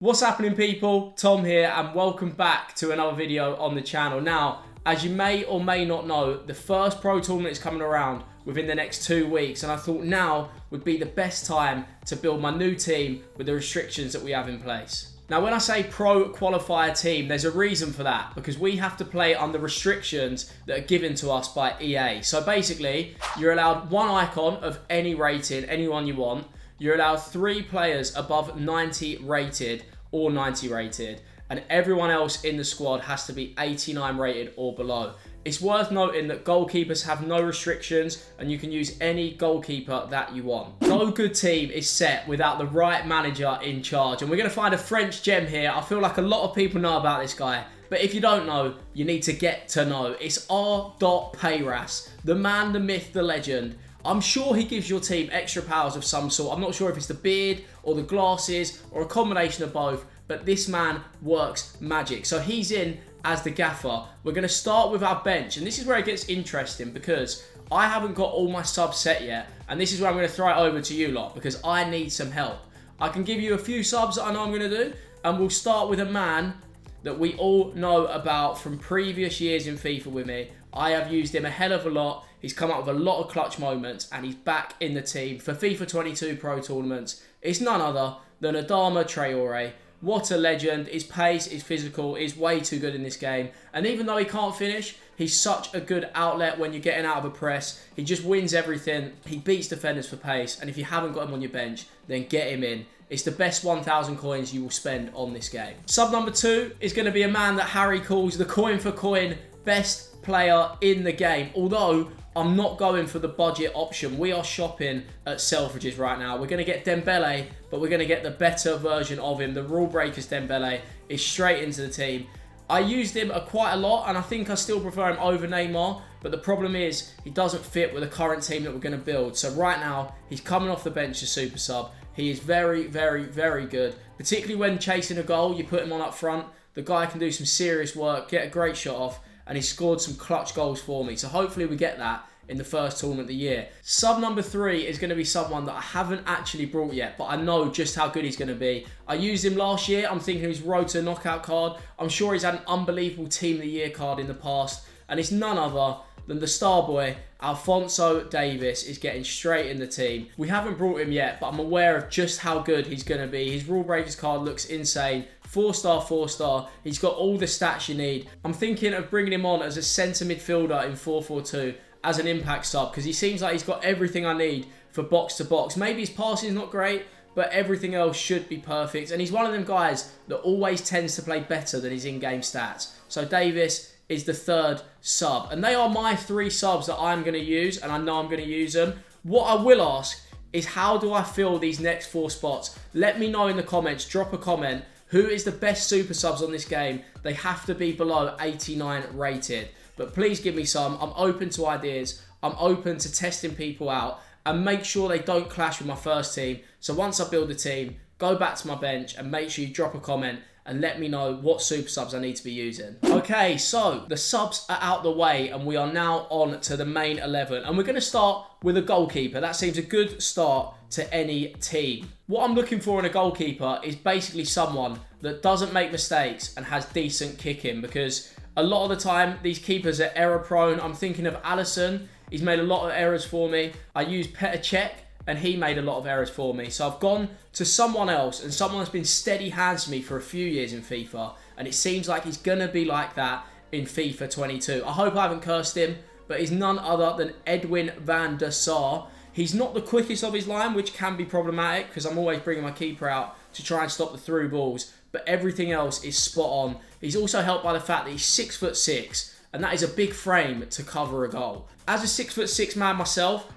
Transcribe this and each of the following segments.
What's happening, people? Tom here, and welcome back to another video on the channel. Now, as you may or may not know, the first pro tournament is coming around within the next 2 weeks, and I thought now would be the best time to build my new team with the restrictions that we have in place. Now, when I say pro qualifier team, there's a reason for that, because we have to play under restrictions that are given to us by EA. So basically, you're allowed one icon of any rating, anyone you want. You're allowed 3 players above 90 rated or 90 rated, and everyone else in the squad has to be 89 rated or below. It's worth noting that goalkeepers have no restrictions, and you can use any goalkeeper that you want. No good team is set without the right manager in charge, and we're going to find a French gem here. I feel like a lot of people know about this guy, but if you don't know, you need to get to know. It's R. Payras, the man, the myth, the legend. I'm sure he gives your team extra powers of some sort. I'm not sure if it's the beard or the glasses or a combination of both, but this man works magic. So he's in as the gaffer. We're going to start with our bench, and this is where it gets interesting because I haven't got all my subs set yet, and this is where I'm going to throw it over to you lot because I need some help. I can give you a few subs that I know I'm going to do, and we'll start with a man that we all know about from previous years in FIFA with me. I have used him a hell of a lot. He's come up with a lot of clutch moments, and he's back in the team for FIFA 22 Pro Tournaments. It's none other than Adama Traore. What a legend. His pace, his physical is way too good in this game. And even though he can't finish, he's such a good outlet when you're getting out of a press. He just wins everything. He beats defenders for pace. And if you haven't got him on your bench, then get him in. It's the best 1,000 coins you will spend on this game. Sub number 2 is going to be a man that Harry calls the coin for coin best player in the game. Although I'm not going for the budget option. We are shopping at Selfridges right now. We're going to get Dembele, but we're going to get the better version of him. The rule breakers Dembele is straight into the team. I used him quite a lot, and I think I still prefer him over Neymar, but the problem is he doesn't fit with the current team that we're going to build. So right now, he's coming off the bench as super sub. He is very, very, very good, particularly when chasing a goal. You put him on up front. The guy can do some serious work, get a great shot off, and he scored some clutch goals for me. So hopefully we get that in the first tournament of the year. Sub number 3 is going to be someone that I haven't actually brought yet, but I know just how good he's going to be. I used him last year. I'm thinking of his road to knockout card. I'm sure he's had an unbelievable Team of the Year card in the past, and it's none other than the star boy, Alphonso Davies, is getting straight in the team. We haven't brought him yet, but I'm aware of just how good he's going to be. His rule breakers card looks insane. 4-star, 4-star. He's got all the stats you need. I'm thinking of bringing him on as a centre midfielder in 4-4-2 as an impact sub, because he seems like he's got everything I need for box to box. Maybe his passing is not great, but everything else should be perfect. And he's one of them guys that always tends to play better than his in-game stats. So Davies is the 3rd sub. And they are my 3 subs that I'm going to use, and I know I'm going to use them. What I will ask is, how do I fill these next 4 spots? Let me know in the comments. Drop a comment. Who is the best super subs on this game? They have to be below 89 rated. But please give me some. I'm open to ideas. I'm open to testing people out. And make sure they don't clash with my first team. So once I build a team, go back to my bench and make sure you drop a comment and let me know what super subs I need to be using. Okay, so the subs are out the way, and we are now on to the main 11. And we're going to start with a goalkeeper. That seems a good start to any team. What I'm looking for in a goalkeeper is basically someone that doesn't make mistakes and has decent kicking, because a lot of the time these keepers are error prone. I'm thinking of Alisson. He's made a lot of errors for me. I used Petr Cech, and he made a lot of errors for me. So I've gone to someone else, and someone that's been steady hands to me for a few years in FIFA, and it seems like he's going to be like that in FIFA 22. I hope I haven't cursed him, but he's none other than Edwin van der Sar. He's not the quickest of his line, which can be problematic because I'm always bringing my keeper out to try and stop the through balls, but everything else is spot on. He's also helped by the fact that he's 6'6", and that is a big frame to cover a goal. As a 6'6" man myself,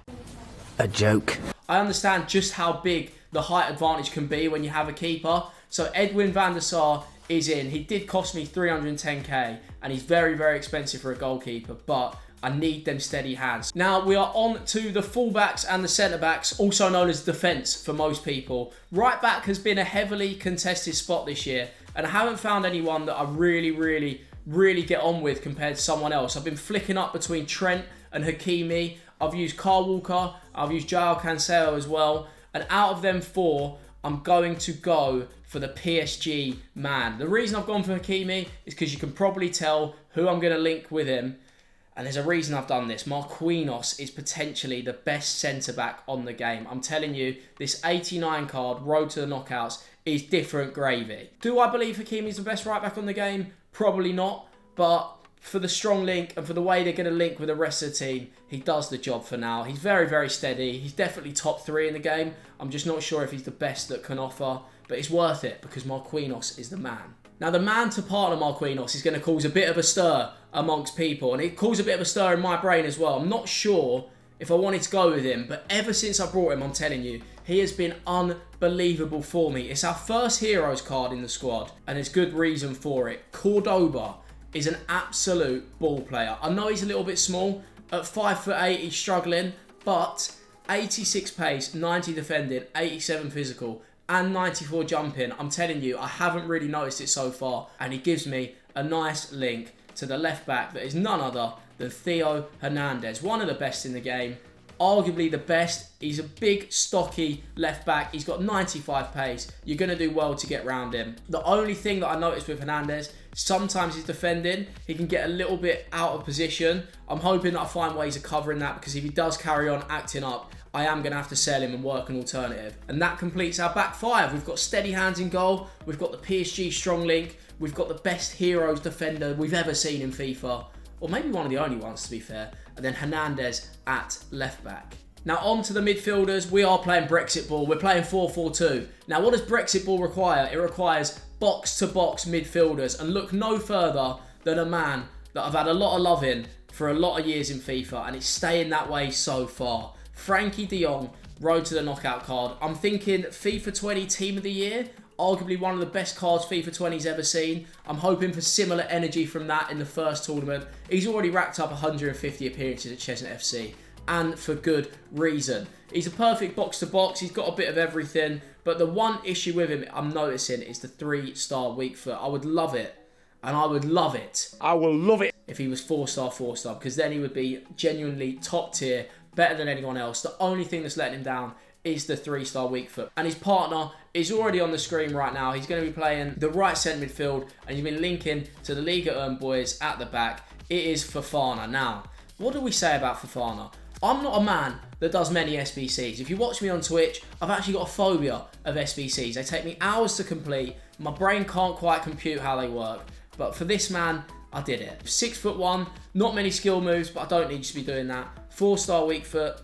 a joke. I understand just how big the height advantage can be when you have a keeper. So Edwin van der Sar is in. He did cost me 310k, and he's very, very expensive for a goalkeeper, but I need them steady hands. Now we are on to the fullbacks and the centre-backs, also known as defence for most people. Right back has been a heavily contested spot this year, and I haven't found anyone that I really get on with compared to someone else. I've been flicking up between Trent and Hakimi. I've used Kyle Walker. I've used Joao Cancelo as well. And out of them 4, I'm going to go for the PSG man. The reason I've gone for Hakimi is because you can probably tell who I'm going to link with him. And there's a reason I've done this. Marquinhos is potentially the best centre-back on the game. I'm telling you, this 89 card, road to the knockouts, is different gravy. Do I believe Hakimi's the best right-back on the game? Probably not. But for the strong link and for the way they're going to link with the rest of the team, he does the job for now. He's very, very steady. He's definitely top 3 in the game. I'm just not sure if he's the best that can offer. But it's worth it because Marquinhos is the man. Now, the man to partner Marquinhos is going to cause a bit of a stir amongst people. And it caused a bit of a stir in my brain as well. I'm not sure if I wanted to go with him. But ever since I brought him, I'm telling you, he has been unbelievable for me. It's our first Heroes card in the squad. And there's good reason for it. Cordoba is an absolute ball player. I know he's a little bit small. At 5'8", he's struggling. But 86 pace, 90 defending, 87 physical, and 94 jumping. I'm telling you, I haven't really noticed it so far. And he gives me a nice link to the left back that is none other than Theo Hernandez. One of the best in the game. Arguably the best. He's a big, stocky left back. He's got 95 pace. You're going to do well to get round him. The only thing that I noticed with Hernandez, sometimes he's defending. He can get a little bit out of position. I'm hoping that I find ways of covering that, because if he does carry on acting up, I am going to have to sell him and work an alternative. And that completes our back five. We've got steady hands in goal. We've got the PSG strong link. We've got the best Heroes defender we've ever seen in FIFA. Or maybe one of the only ones, to be fair. And then Hernandez at left back. Now on to the midfielders. We are playing Brexit ball. We're playing 4-4-2. Now what does Brexit ball require? It requires box-to-box midfielders. And look no further than a man that I've had a lot of love in for a lot of years in FIFA. And it's staying that way so far. Frankie de Jong, road to the knockout card. I'm thinking FIFA 20 Team of the Year. Arguably one of the best cards FIFA 20's ever seen. I'm hoping for similar energy from that in the first tournament. He's already racked up 150 appearances at Chestnut FC. And for good reason. He's a perfect box-to-box. He's got a bit of everything. But the one issue with him I'm noticing is the 3-star weak foot. I would love it. And I would love it. I will love it if he was 4-star, 4-star. Because then he would be genuinely top tier. Better than anyone else. The only thing that's letting him down is the 3-star weak foot. And his partner is already on the screen right now. He's going to be playing the right centre midfield. And he's been linking to the Liga boys at the back. It is Fofana. Now, what do we say about Fofana? I'm not a man that does many SBCs. If you watch me on Twitch, I've actually got a phobia of SBCs. They take me hours to complete. My brain can't quite compute how they work. But for this man, I did it. 6'1", not many skill moves, but I don't need you to be doing that. 4-star weak foot.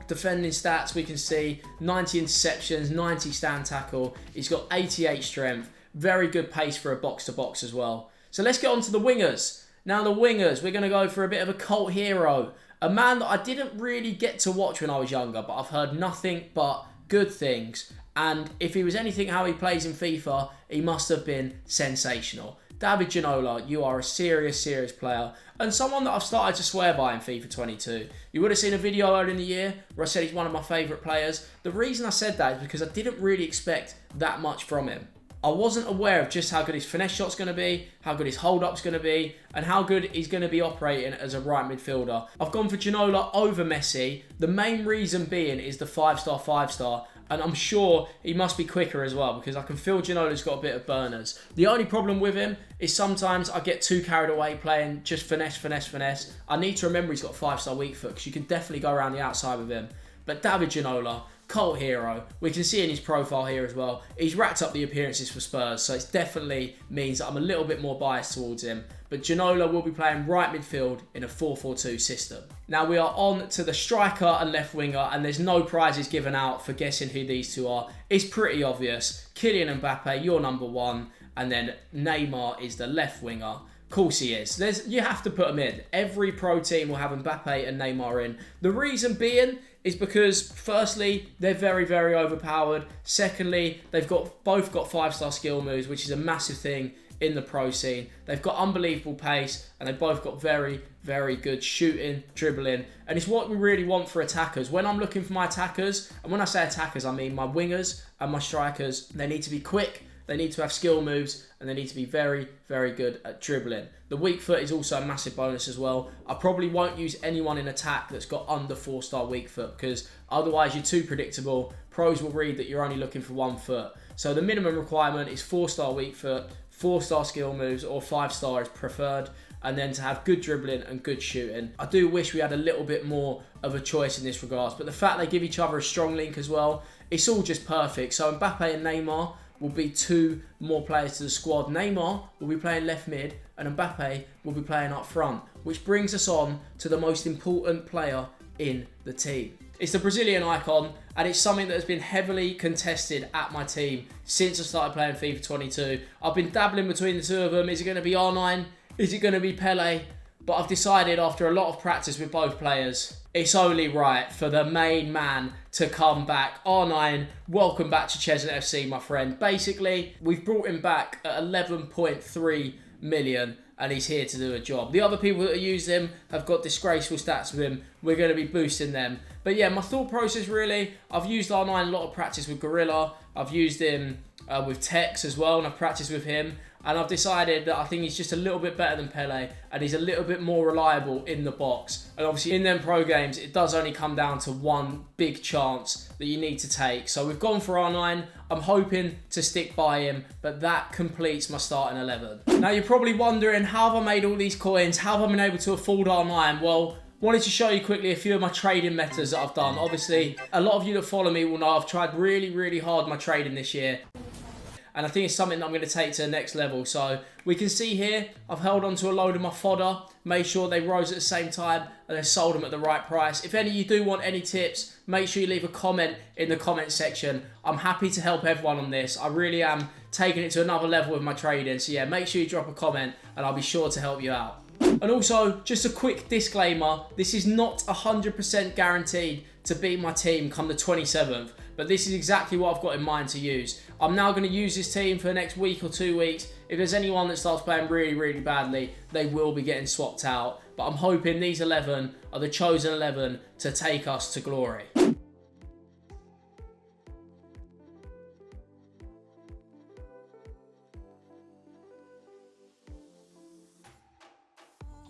Defending stats, we can see 90 interceptions, 90 stand tackle. He's got 88 strength. Very good pace for a box-to-box as well. So let's get on to the wingers. Now the wingers, we're going to go for a bit of a cult hero. A man that I didn't really get to watch when I was younger, but I've heard nothing but good things. And if he was anything how he plays in FIFA, he must have been sensational. David Ginola, you are a serious, serious player. And someone that I've started to swear by in FIFA 22. You would have seen a video earlier in the year where I said he's one of my favourite players. The reason I said that is because I didn't really expect that much from him. I wasn't aware of just how good his finesse shot's going to be, how good his hold-up's going to be, and how good he's going to be operating as a right midfielder. I've gone for Ginola over Messi. The main reason being is the 5-star, 5-star. And I'm sure he must be quicker as well, because I can feel Ginola's got a bit of burners. The only problem with him is sometimes I get too carried away playing just finesse, finesse, finesse. I need to remember he's got a 5-star weak foot, because you can definitely go around the outside with him. But David Ginola, cult hero. We can see in his profile here as well. He's racked up the appearances for Spurs, so it definitely means that I'm a little bit more biased towards him. But Ginola will be playing right midfield in a 4-4-2 system. Now we are on to the striker and left winger, and there's no prizes given out for guessing who these two are. It's pretty obvious. Kylian Mbappe, you're number one, and then Neymar is the left winger. Of course he is. You have to put them in. Every pro team will have Mbappe and Neymar in. The reason being is because, firstly, they're very, very overpowered. Secondly, they've both got 5-star skill moves, which is a massive thing in the pro scene. They've got unbelievable pace, and they've both got very, very good shooting, dribbling, and it's what we really want for attackers. When I'm looking for my attackers, and when I say attackers, I mean my wingers and my strikers, they need to be quick, they need to have skill moves, and they need to be very, very good at dribbling. The weak foot is also a massive bonus as well. I probably won't use anyone in attack that's got under 4-star weak foot, because otherwise you're too predictable. pros will read that you're only looking for 1 foot. So the minimum requirement is 4-star weak foot, 4-star skill moves, or 5-star is preferred, and then to have good dribbling and good shooting. I do wish we had a little bit more of a choice in this regards, but the fact they give each other a strong link as well, it's all just perfect. So Mbappe and Neymar will be 2 more players to the squad. Neymar will be playing left mid and Mbappe will be playing up front, which brings us on to the most important player in the team. It's the Brazilian icon, and it's something that has been heavily contested at my team since I started playing FIFA 22. I've been dabbling between the two of them. Is it going to be R9? Is it going to be Pele? But I've decided after a lot of practice with both players, it's only right for the main man to come back. R9, welcome back to Chesnut FC, my friend. Basically, we've brought him back at 11.3 million. And he's here to do a job. The other people that use him have got disgraceful stats with him. We're going to be boosting them. But yeah, my thought process really, I've used R9 a lot of practice with Gorilla. I've used him with Tex as well, and I've practiced with him. And I've decided that I think he's just a little bit better than Pele, and he's a little bit more reliable in the box. And obviously in them pro games, it does only come down to one big chance that you need to take. So we've gone for R9. I'm hoping to stick by him, but that completes my starting 11. Now you're probably wondering, how have I made all these coins? How have I been able to afford R9? Well, wanted to show you quickly a few of my trading methods that I've done. Obviously, a lot of you that follow me will know I've tried really hard my trading this year. And I think it's something that I'm going to take to the next level. So we can see here, I've held on to a load of my fodder, made sure they rose at the same time, and then sold them at the right price. If any of you do want any tips, make sure you leave a comment in the comment section. I'm happy to help everyone on this. I really am taking it to another level with my trading. So yeah, make sure you drop a comment and I'll be sure to help you out. And also, just a quick disclaimer, this is not 100% guaranteed to beat my team come the 27th. But this is exactly what I've got in mind to use. I'm now going to use this team for the next week or 2 weeks. If there's anyone that starts playing really badly, they will be getting swapped out. But I'm hoping these 11 are the chosen 11 to take us to glory.